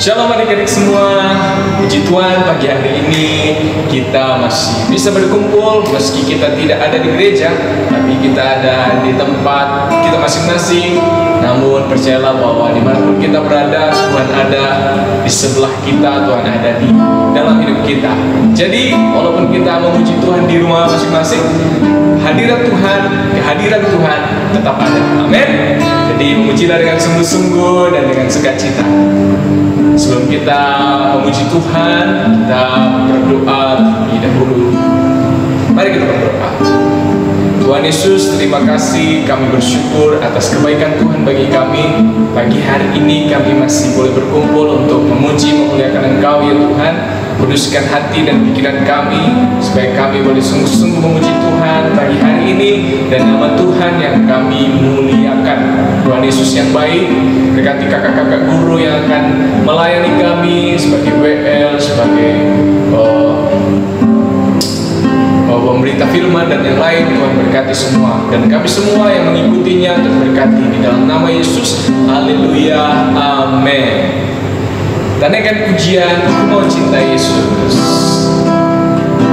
Shalom adik-adik semua. Puji Tuhan, pagi hari ini kita masih bisa berkumpul meski kita tidak ada di gereja, tapi kita ada di tempat kita masing-masing. Namun percayalah bahwa dimanapun kita berada, Tuhan ada di sebelah kita, Tuhan ada di dalam hidup kita. Jadi walaupun kita memuji Tuhan di rumah masing-masing, hadirat Tuhan, kehadiran Tuhan tetap ada. Amin. Jadi memujilah dengan sungguh-sungguh dan dengan sukacita. Sebelum kita memuji Tuhan, kita berdoa terlebih dahulu. Mari kita berdoa. Tuhan Yesus, terima kasih, kami bersyukur atas kebaikan Tuhan bagi kami. Pagi hari ini kami masih boleh berkumpul untuk memuji, memuliakan Engkau ya Tuhan. Kuduskan hati dan pikiran kami supaya kami boleh sungguh-sungguh memuji Tuhan pagi hari ini, dan nama Tuhan yang kami muliakan. Tuhan Yesus yang baik, berkati kakak-kakak guru yang akan melayani kami sebagai WL, sebagai pemberita firman dan yang lain. Tuhan berkati semua, dan kami semua yang mengikutinya terberkati di dalam nama Yesus. Haleluya, amin. Tandaikan pujian, aku mau cinta Yesus.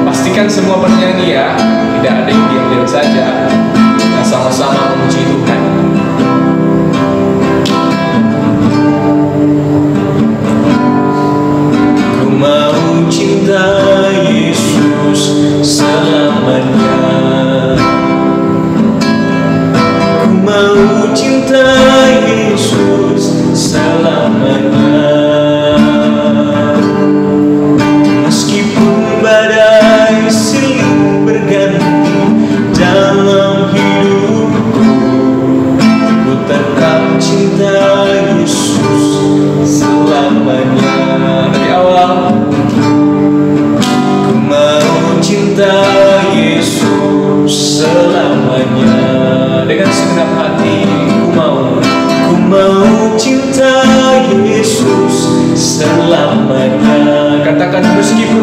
Pastikan semua bernyanyi ya, tidak ada yang diam-diam saja. Kita sama-sama memuji Tuhan. Ku mau cinta Yesus selamanya. Ku mau cinta Yesus selamanya.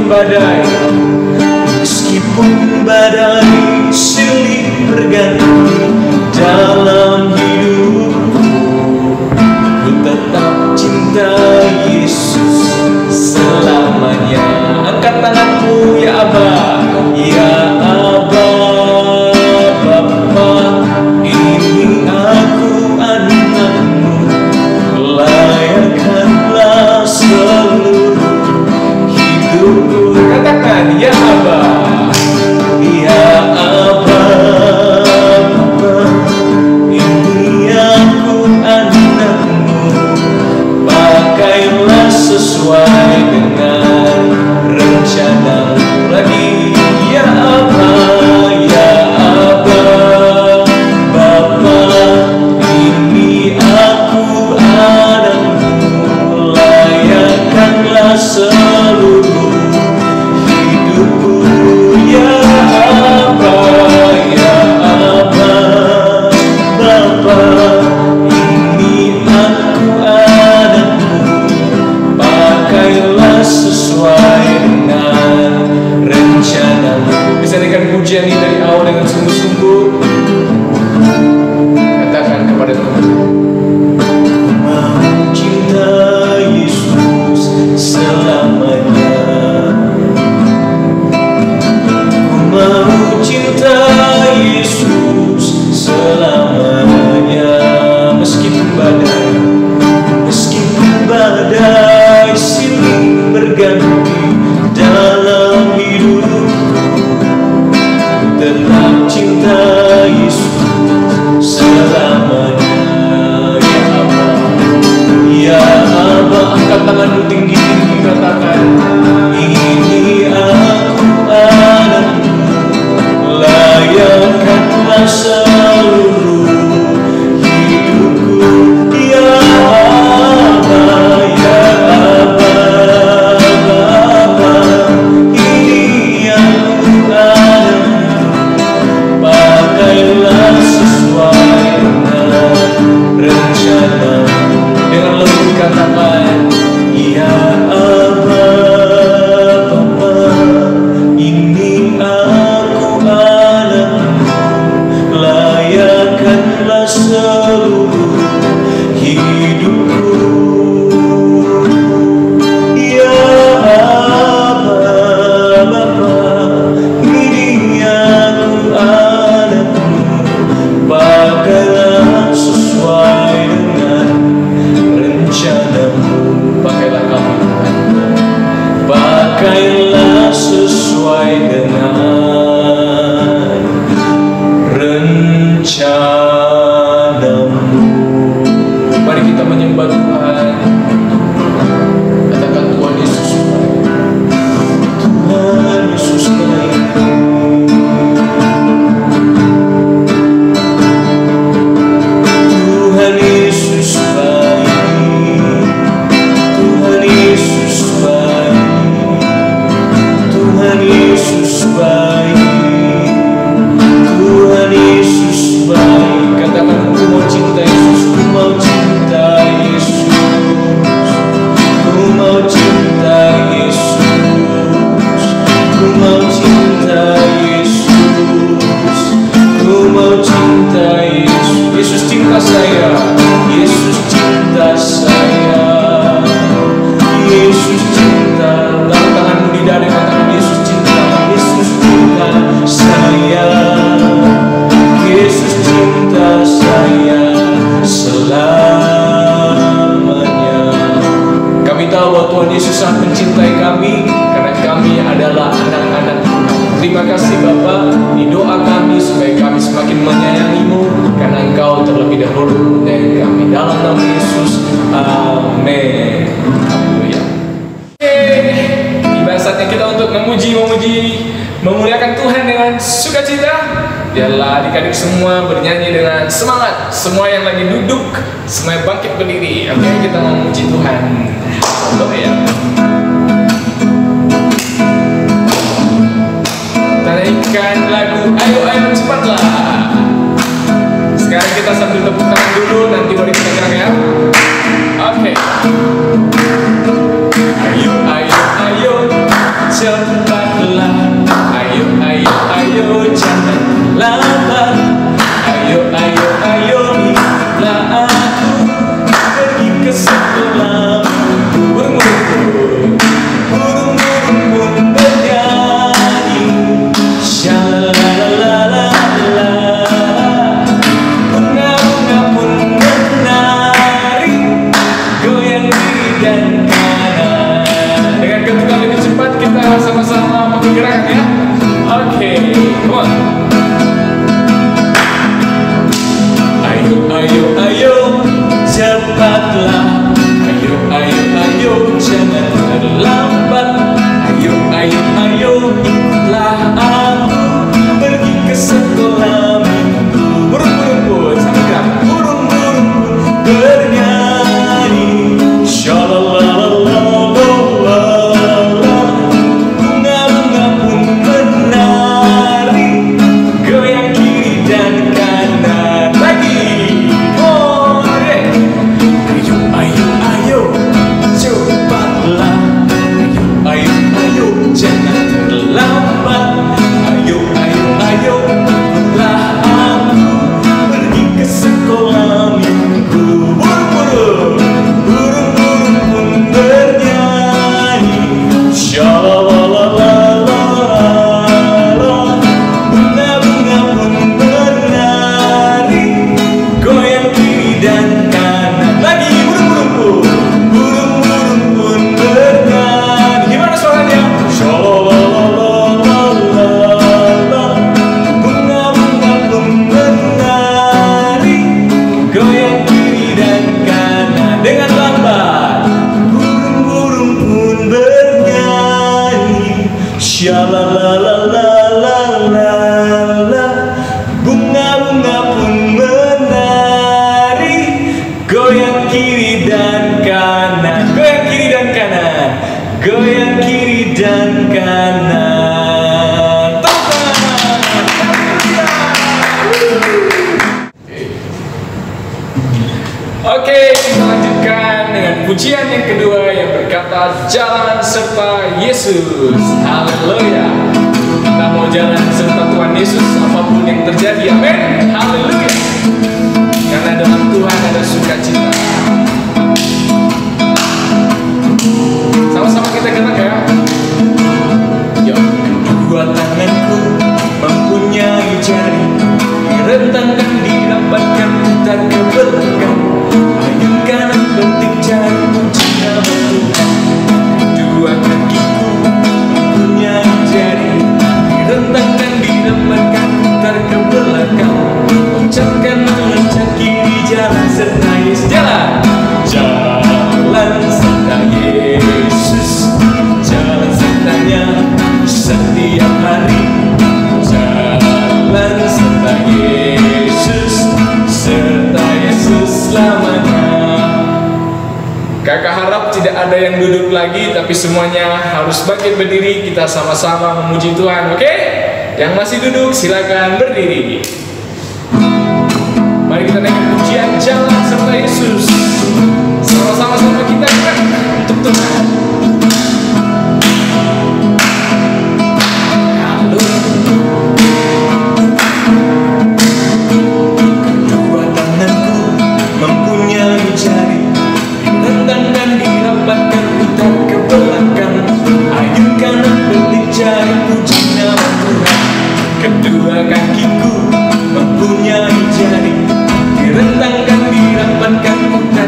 Badai, meskipun badai silih berganti dalam hidupku, ku tetap cinta Yesus selamanya. Angkat tanganmu ya Aba, ya Aba, Bapa, ini aku anakmu, layakkanlah seluruh hidupku. Katakan ya Aba, ya Aba, Bapa, ini aku anakmu, pakai adik-adik semua bernyanyi dengan semangat. Semua yang lagi duduk, semuanya bangkit berdiri. Oke, kita mau memuji Tuhan. Haleluya. Nyanyikan lagu Ayo Ayo Cepatlah. Sekarang kita sambil tepuk tangan dulu, nanti baru kita gerak ya. Oke. Ayo ayo ayo cepatlah. Ayo ayo ayo jangan lambat. Ayo ayo ayo ikutlah aku pergi ke sekolah. Burung-burung pun bernyanyi. Shalalalalala. Bunga-bunga pun menari, goyang kiri dan kanan. Dengan ketukan lebih cepat kita sama-sama bergerak ya. Oke, come on. Ayo, ayo, ayo, cepatlah. Ayo, ayo, ayo, jangan terlambat. Ayo, ayo, ayo, ikutlah aku pergi ke sekolah minggu. Burung-burung pun sama gerak. Burung-burung pun bernyanyi. Shalalalalala. Bunga-bunga pun menari, goyang kiri dan kanan. Lagi. Oke. Ayo, ayo, ayo, cepatlah. Ayo, ayo, ayo, jangan terlambat. Ayo, ayo, ayo, ikutlah aku pergi ke sekolah minggu. Burung-burung pun bernyanyi. Shalalalalala. Bunga-bunga pun menari, goyang kiri dan kanan. Lagi burung-burung pun bernyanyi. Gimana suaranya? Shalalalalala. Bunga-bunga pun menari, goyang kiri dan kanan. Dengan lambat burung-burung pun bernyanyi. Shalalalalala. Bunga-bunga pun menari, goyang kiri dan kanan. Goyang kiri dan kanan. Goyang kiri dan kanan. Oke, kita lanjutkan dengan pujian yang kedua yang berkata jalan serta Yesus. Haleluya. Kita mau jalan serta Tuhan Yesus apapun yang terjadi. Amin. Haleluya. Karena dalam Tuhan ada sukacita. Sama-sama kita gerak ya. Yuk. Kedua tanganku mempunyai jari, direntangkan dirapatkan putar ke belakang. Ayun kanan bentik jari puji nama Tuhan. Kedua kakiku mempunyai jari, direntangkan dirapatkan putar ke belakang. Loncat kanan loncat kiri jalan serta Yesus. Jalan serta Yesus. Jalan sertanya setiap hari. Jalan serta Yesus, serta Yesus selamanya. Kakak harap tidak ada yang duduk lagi, tapi semuanya harus bangkit berdiri. Kita sama-sama memuji Tuhan, oke? Yang masih duduk silakan berdiri. Mari kita naikkan pujian jalan serta Yesus. Sama-sama kita gerak untuk Tuhan. Kedua tanganku mempunyai jari, direntangkan dirapatkan putar ke belakang. Ayun kanan bentik jari puji nama Tuhan. Kedua kakiku mempunyai jari, direntangkan dirapatkan putar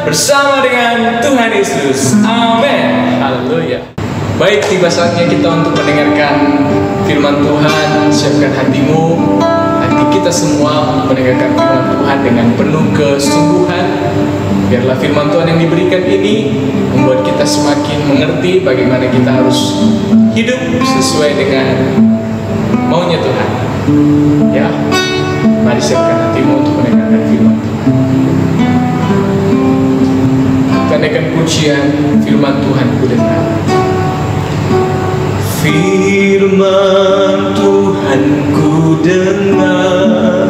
bersama dengan Tuhan Yesus. Amin. Haleluya. Baik, tiba saatnya kita untuk mendengarkan firman Tuhan. Siapkan hatimu, hati kita semua mendengarkan firman Tuhan dengan penuh kesungguhan. Biarlah firman Tuhan yang diberikan ini membuat kita semakin mengerti bagaimana kita harus hidup sesuai dengan maunya Tuhan. Ya, mari siapkan hatimu untuk mendengarkan firman Tuhan. Tandakan pujian firman Tuhan ku dengar. Firman Tuhan ku dengar.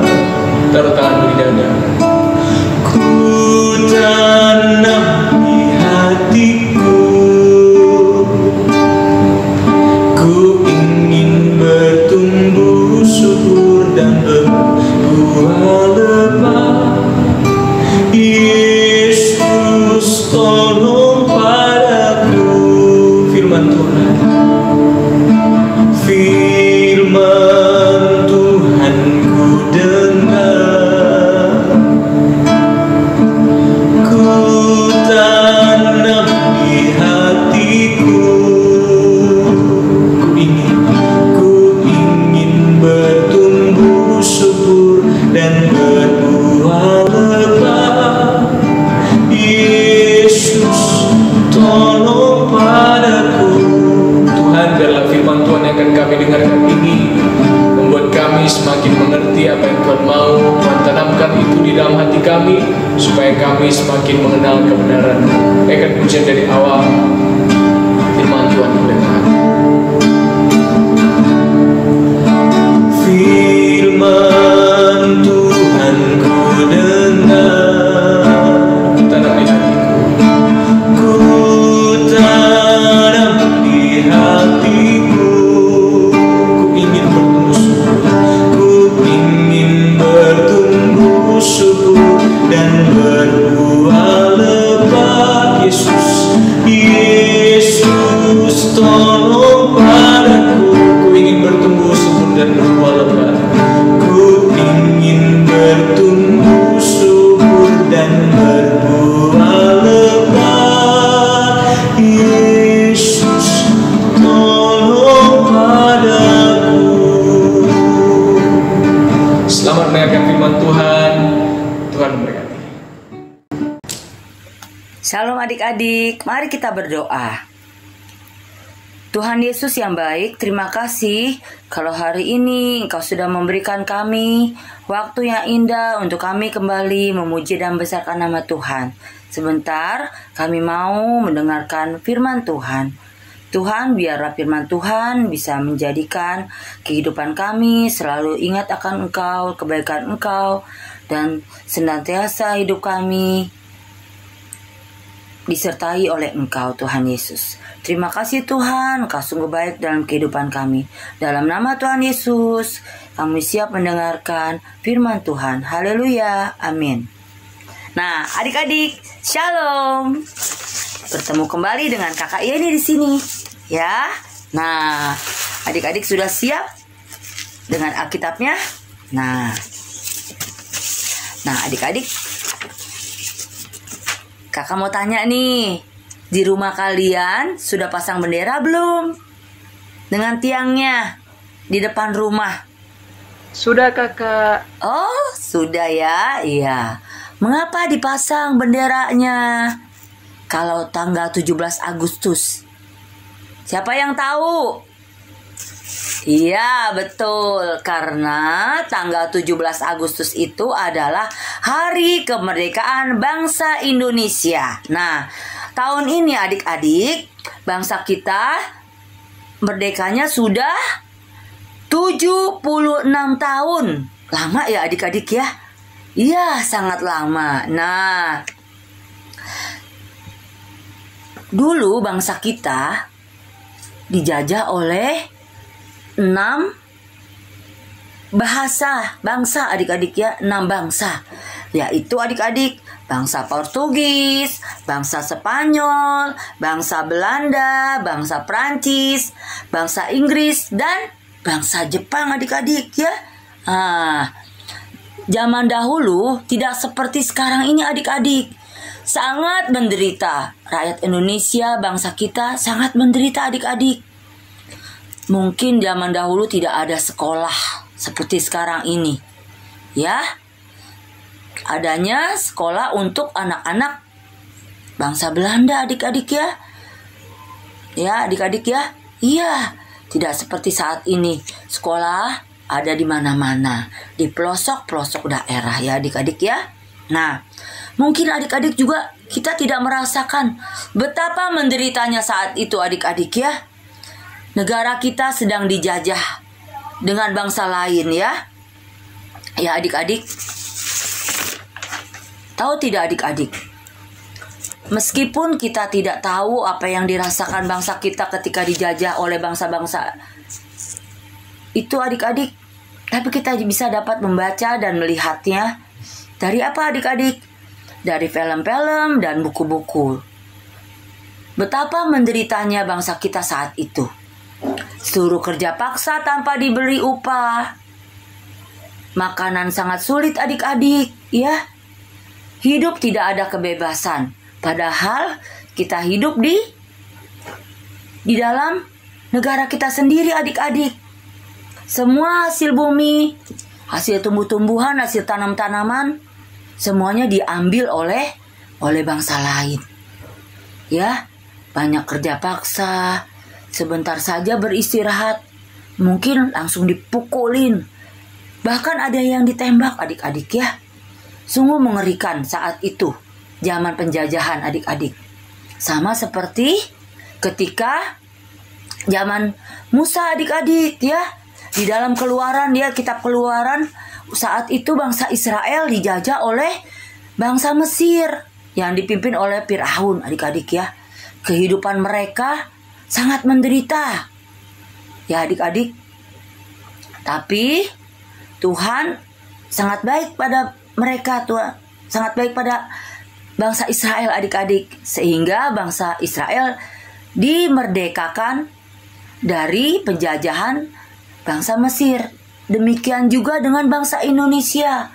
Taruh tanganmu di dada. Ku tanam di hatiku, ku ingin bertumbuh subur dan berbuah lebat. Yesus tolong padaku. Firman Tuhan. Firman Tuhan ku dengar. Ku tanam di hatiku, ku ingin bertumbuh subur dan berbuah lebat. Yesus tolong padaku. Tuhan, biarlah firman Tuhan yang akan kami dengarkan ini membuat kami semakin mengerti apa yang Tuhan mau. Tuhan tanamkan itu di dalam hati kami supaya kami semakin mengenal kebenaran. Akan pujian dari awal firman Tuhan mendengar. Firman Tuhan ku dengar. Tanam di hatiku. Ku tanam di hatiku, ku ingin bertumbuh subur dan berbuah lebat. Yesus tolong padaku. Ku ingin bertumbuh subur dan berbuah lebat. Ku ingin bertumbuh subur dan berbuah lebat. Yesus tolong padaku. Selamat mendengarkan firman Tuhan. Tuhan memberkati. Shalom adik-adik, mari kita berdoa. Tuhan Yesus yang baik, terima kasih kalau hari ini Engkau sudah memberikan kami waktu yang indah untuk kami kembali memuji dan besarkan nama Tuhan. Sebentar kami mau mendengarkan firman Tuhan. Tuhan, biarlah firman Tuhan bisa menjadikan kehidupan kami selalu ingat akan Engkau, kebaikan Engkau, dan senantiasa hidup kami disertai oleh Engkau, Tuhan Yesus. Terima kasih Tuhan, Engkau sungguh baik dalam kehidupan kami. Dalam nama Tuhan Yesus, kami siap mendengarkan firman Tuhan. Haleluya, amin. Nah, adik-adik, shalom. Bertemu kembali dengan kakak Yeni di sini, ya. Nah, adik-adik sudah siap dengan Alkitabnya? Nah, adik-adik, kakak mau tanya nih, di rumah kalian sudah pasang bendera belum? Dengan tiangnya di depan rumah. Sudah kakak. Oh, sudah ya, iya. Mengapa dipasang benderanya kalau tanggal 17 Agustus? Siapa yang tahu? Iya, betul. Karena tanggal 17 Agustus itu adalah Hari Kemerdekaan Bangsa Indonesia. Nah, tahun ini adik-adik, bangsa kita merdekanya sudah 76 tahun. Lama ya adik-adik ya? Iya, sangat lama. Nah, dulu bangsa kita dijajah oleh 6 bangsa adik-adik ya, 6 bangsa. Yaitu adik-adik, bangsa Portugis, bangsa Spanyol, bangsa Belanda, bangsa Prancis, bangsa Inggris, dan bangsa Jepang adik-adik ya. Zaman dahulu tidak seperti sekarang ini adik-adik. sangat menderita. Rakyat Indonesia, bangsa kita sangat menderita adik-adik. Mungkin zaman dahulu tidak ada sekolah seperti sekarang ini. Ya, adanya sekolah untuk anak-anak bangsa Belanda adik-adik ya. Ya adik-adik ya. Iya, tidak seperti saat ini. Sekolah ada di mana-mana, di pelosok-pelosok daerah ya adik-adik ya. Nah, mungkin adik-adik juga kita tidak merasakan betapa menderitanya saat itu adik-adik ya. Negara kita sedang dijajah dengan bangsa lain ya. Ya adik-adik, tahu tidak adik-adik? Meskipun kita tidak tahu apa yang dirasakan bangsa kita ketika dijajah oleh bangsa-bangsa itu adik-adik, tapi kita bisa dapat membaca dan melihatnya dari apa adik-adik? Dari film-film dan buku-buku. Betapa menderitanya bangsa kita saat itu. Suruh kerja paksa tanpa diberi upah. Makanan sangat sulit adik-adik, ya. Hidup tidak ada kebebasan. Padahal kita hidup di dalam negara kita sendiri adik-adik. Semua hasil bumi, hasil tumbuh-tumbuhan, hasil tanam-tanaman, semuanya diambil oleh bangsa lain. Ya, banyak kerja paksa, sebentar saja beristirahat, mungkin langsung dipukulin. Bahkan ada yang ditembak adik-adik ya. Sungguh mengerikan saat itu, zaman penjajahan adik-adik. Sama seperti ketika zaman Musa adik-adik ya. Di dalam Keluaran ya, kitab Keluaran, saat itu bangsa Israel dijajah oleh bangsa Mesir yang dipimpin oleh Firaun adik-adik ya. Kehidupan mereka sangat menderita ya adik-adik. Tapi Tuhan sangat baik pada mereka, Tuhan sangat baik pada bangsa Israel adik-adik, sehingga bangsa Israel dimerdekakan dari penjajahan bangsa Mesir. Demikian juga dengan bangsa Indonesia.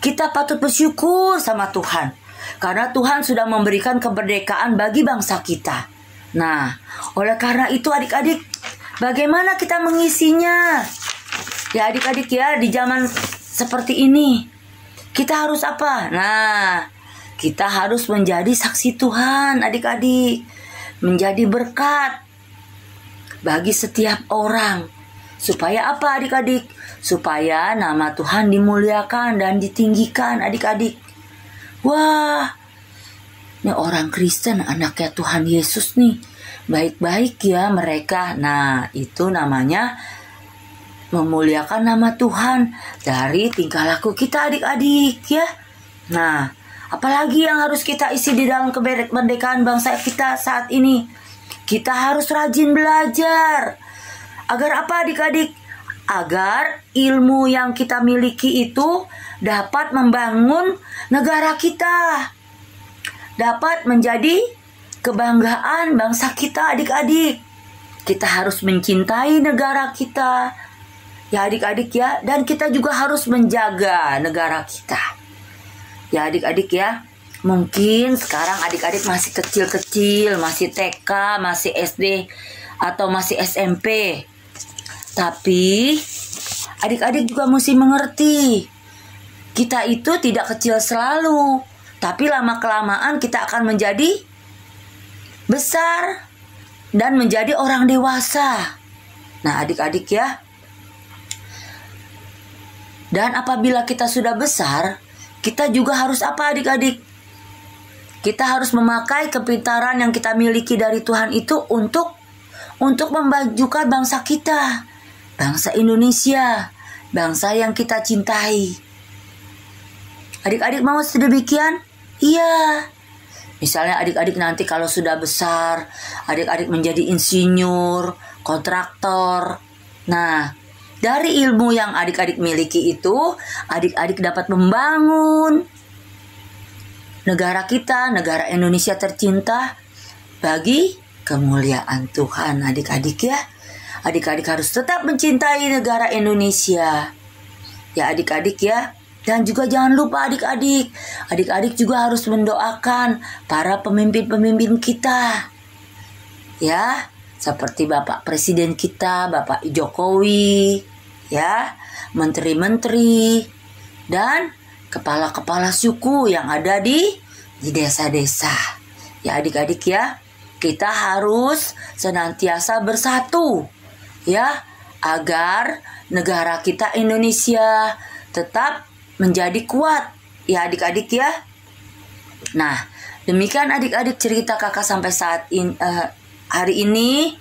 Kita patut bersyukur sama Tuhan, karena Tuhan sudah memberikan kemerdekaan bagi bangsa kita. Nah, oleh karena itu adik-adik, bagaimana kita mengisinya? Ya adik-adik ya, di zaman seperti ini, kita harus apa? Nah, kita harus menjadi saksi Tuhan adik-adik. Menjadi berkat bagi setiap orang. Supaya apa adik-adik? Supaya nama Tuhan dimuliakan dan ditinggikan adik-adik. Wah, ini orang Kristen, anaknya Tuhan Yesus nih. Baik-baik ya mereka. Nah, itu namanya memuliakan nama Tuhan dari tingkah laku kita adik-adik ya. Nah, apalagi yang harus kita isi di dalam kemerdekaan bangsa kita saat ini? Kita harus rajin belajar. Agar apa adik-adik? Agar ilmu yang kita miliki itu dapat membangun negara kita. Dapat menjadi kebanggaan bangsa kita adik-adik. Kita harus mencintai negara kita. Ya adik-adik ya. Dan kita juga harus menjaga negara kita. Ya adik-adik ya. Mungkin sekarang adik-adik masih kecil-kecil. Masih TK, masih SD, atau masih SMP. Tapi adik-adik juga mesti mengerti, kita itu tidak kecil selalu, tapi lama-kelamaan kita akan menjadi besar dan menjadi orang dewasa. Nah adik-adik ya. Dan apabila kita sudah besar, kita juga harus apa adik-adik? Kita harus memakai kepintaran yang kita miliki dari Tuhan itu untuk memajukan bangsa kita. Bangsa Indonesia, bangsa yang kita cintai. Adik-adik mau sedemikian? Iya. Misalnya adik-adik nanti kalau sudah besar, adik-adik menjadi insinyur, kontraktor. Nah, dari ilmu yang adik-adik miliki itu, adik-adik dapat membangun negara kita, negara Indonesia tercinta bagi kemuliaan Tuhan adik-adik ya. Adik-adik harus tetap mencintai negara Indonesia. Ya adik-adik ya. Dan juga jangan lupa adik-adik. adik-adik juga harus mendoakan para pemimpin-pemimpin kita. Ya, seperti Bapak Presiden kita, Bapak Jokowi, ya, menteri-menteri, dan kepala-kepala suku yang ada di desa-desa. Ya adik-adik ya, kita harus senantiasa bersatu, ya, agar negara kita Indonesia tetap menjadi kuat. Ya adik-adik ya. Nah, demikian adik-adik cerita kakak sampai hari ini.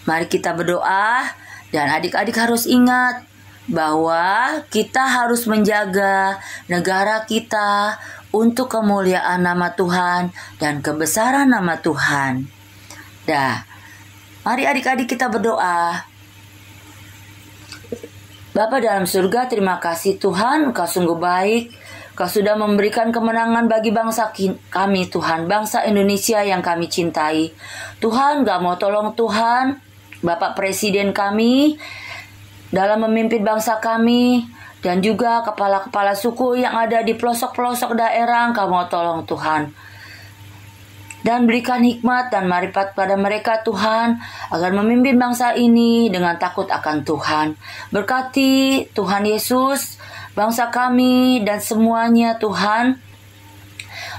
Mari kita berdoa, dan adik-adik harus ingat bahwa kita harus menjaga negara kita untuk kemuliaan nama Tuhan dan kebesaran nama Tuhan. Dah, mari adik-adik kita berdoa. Bapa dalam surga, terima kasih Tuhan, Engkau sungguh baik. Kau sudah memberikan kemenangan bagi bangsa kami Tuhan, bangsa Indonesia yang kami cintai. Tuhan, gak mau tolong Tuhan, Bapak Presiden kami dalam memimpin bangsa kami, dan juga kepala-kepala suku yang ada di pelosok-pelosok daerah. Engkau mau tolong Tuhan, dan berikan hikmat dan marifat pada mereka Tuhan, agar memimpin bangsa ini dengan takut akan Tuhan. Berkati Tuhan Yesus bangsa kami dan semuanya Tuhan.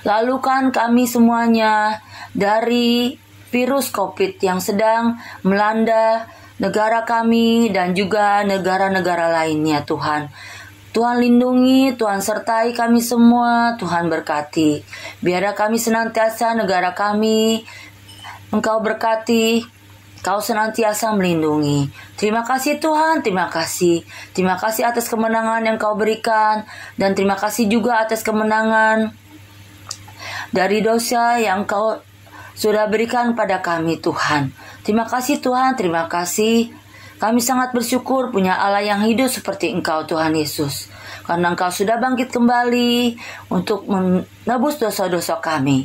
Lalukan kami semuanya dari virus COVID yang sedang melanda negara kami dan juga negara-negara lainnya Tuhan. Tuhan lindungi, Tuhan sertai kami semua, Tuhan berkati. Biarlah kami senantiasa negara kami, Engkau berkati, Kau senantiasa melindungi. Terima kasih Tuhan, terima kasih. Terima kasih atas kemenangan yang Kau berikan, dan terima kasih juga atas kemenangan dari dosa yang Kau sudah berikan pada kami Tuhan. Terima kasih Tuhan, terima kasih. Kami sangat bersyukur punya Allah yang hidup seperti Engkau Tuhan Yesus. Karena Engkau sudah bangkit kembali untuk menebus dosa-dosa kami.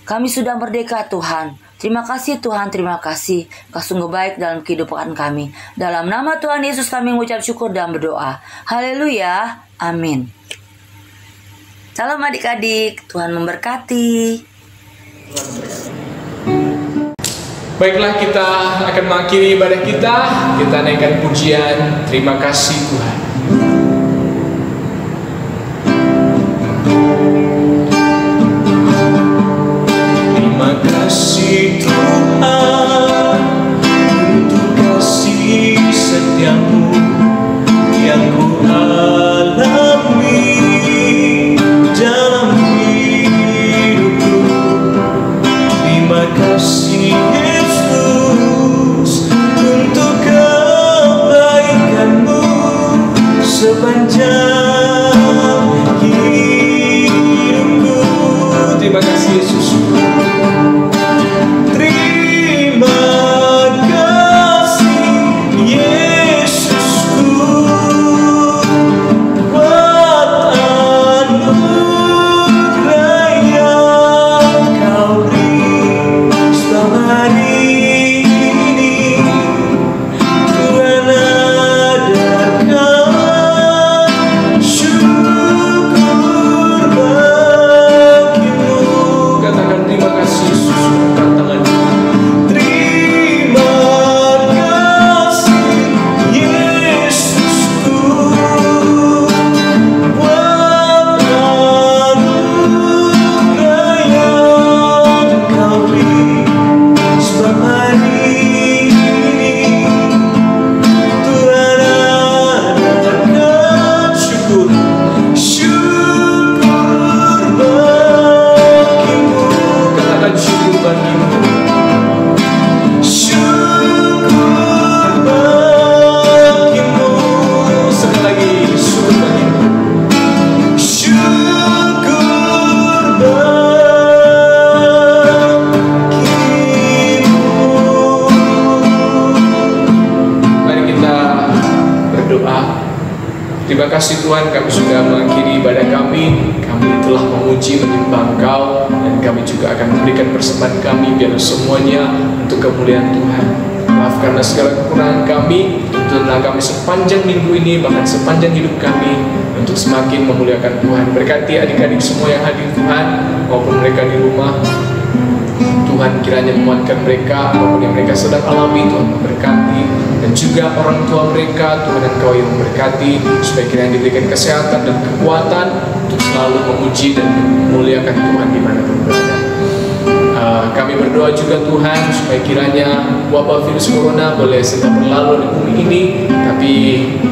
Kami sudah merdeka Tuhan. Terima kasih Tuhan, terima kasih. Kau sungguh baik dalam kehidupan kami. Dalam nama Tuhan Yesus kami mengucap syukur dan berdoa. Haleluya, amin. Salam adik-adik, Tuhan memberkati. Baiklah, kita akan mengakhiri ibadah kita. Kita naikkan pujian. Terima kasih Tuhan. Terima kasih Tuhan untuk kasih setiamu yang ku alami dalam hidupku. Terima kasih Yesus untuk kebaikanmu sepanjang hidupku. Terima kasih Yesus. Terima kasih Tuhan, kami sudah mengakhiri ibadah kami. Kami telah memuji menyembah Engkau, dan kami juga akan memberikan persembahan kami biar semuanya untuk kemuliaan Tuhan. Maafkanlah segala kekurangan kami, tuntunlah kami sepanjang minggu ini, bahkan sepanjang hidup kami. untuk semakin memuliakan Tuhan. Berkati adik-adik semua yang hadir Tuhan, maupun mereka di rumah. Tuhan kiranya menguatkan mereka apapun yang mereka sedang alami. Tuhan memberkati, dan juga orang tua mereka. Tuhan Engkau yang memberkati, supaya kiranya diberikan kesehatan dan kekuatan untuk selalu memuji dan memuliakan Tuhan dimanapun berada. Kami berdoa juga Tuhan supaya kiranya wabah virus corona boleh segera berlalu di bumi ini, tapi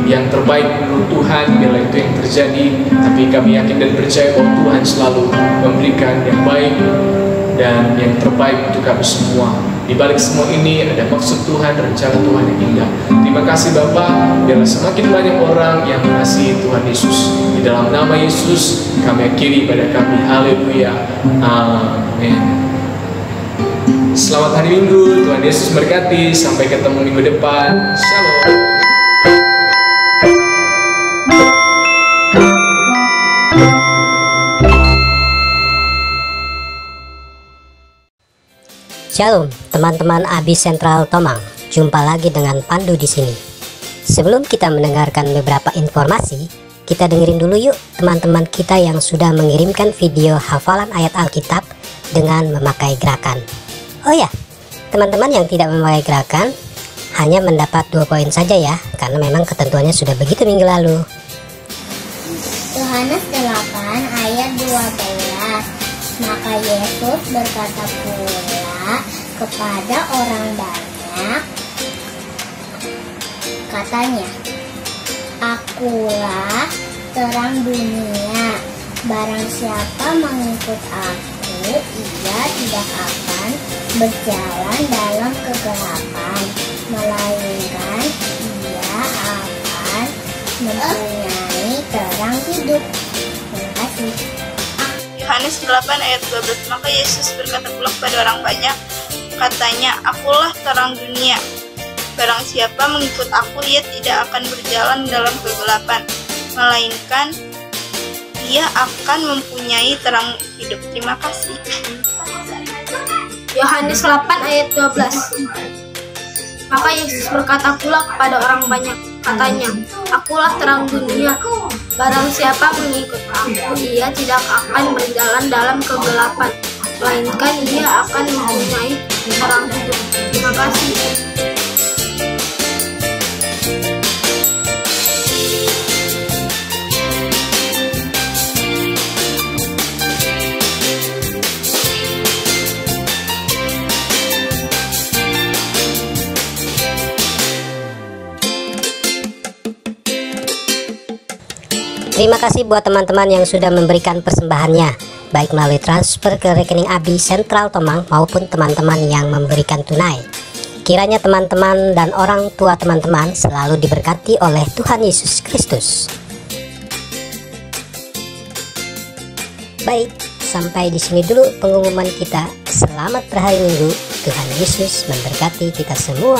yang terbaik menurut Tuhan biarlah itu yang terjadi. Tapi kami yakin dan percaya bahwa Tuhan selalu memberikan yang baik dan yang terbaik untuk kami semua. Di balik semua ini ada maksud Tuhan, rencana Tuhan yang indah. Terima kasih Bapa, biarlah semakin banyak orang yang mengasihi Tuhan Yesus. Di dalam nama Yesus kami akhiri pada kami. Haleluya. Amin. Selamat hari Minggu, Tuhan Yesus berkati. Sampai ketemu minggu depan. Shalom. Shalom, teman-teman Abi Sentral Tomang. Jumpa lagi dengan Pandu di sini. Sebelum kita mendengarkan beberapa informasi, kita dengerin dulu yuk teman-teman kita yang sudah mengirimkan video hafalan ayat Alkitab dengan memakai gerakan. Oh ya, teman-teman yang tidak memakai gerakan hanya mendapat 2 poin saja ya, karena memang ketentuannya sudah begitu minggu lalu. Yohanes 8 ayat 12. Maka Yesus berkata pula kepada orang banyak, katanya, Akulah terang dunia, barang siapa mengikut aku, ia tidak akan berjalan dalam kegelapan, melainkan ia akan mempunyai terang hidup. Terima kasih. Yohanes 8 ayat 12. Maka Yesus berkata pula kepada orang banyak, katanya, Akulah terang dunia, barang siapa mengikut aku, ia tidak akan berjalan dalam kegelapan, melainkan ia akan mempunyai terang hidup. Terima kasih. Yohanes 8 ayat 12. Maka Yesus berkata pula kepada orang banyak, katanya, Akulah terang dunia, barang siapa mengikut aku, ia tidak akan berjalan dalam kegelapan, melainkan ia akan mempunyai terang hidup. Terima kasih. Terima kasih buat teman-teman yang sudah memberikan persembahannya, baik melalui transfer ke rekening Abi Sentral Tomang maupun teman-teman yang memberikan tunai. Kiranya teman-teman dan orang tua teman-teman selalu diberkati oleh Tuhan Yesus Kristus. Baik, sampai di sini dulu pengumuman kita. Selamat berhari Minggu. Tuhan Yesus memberkati kita semua.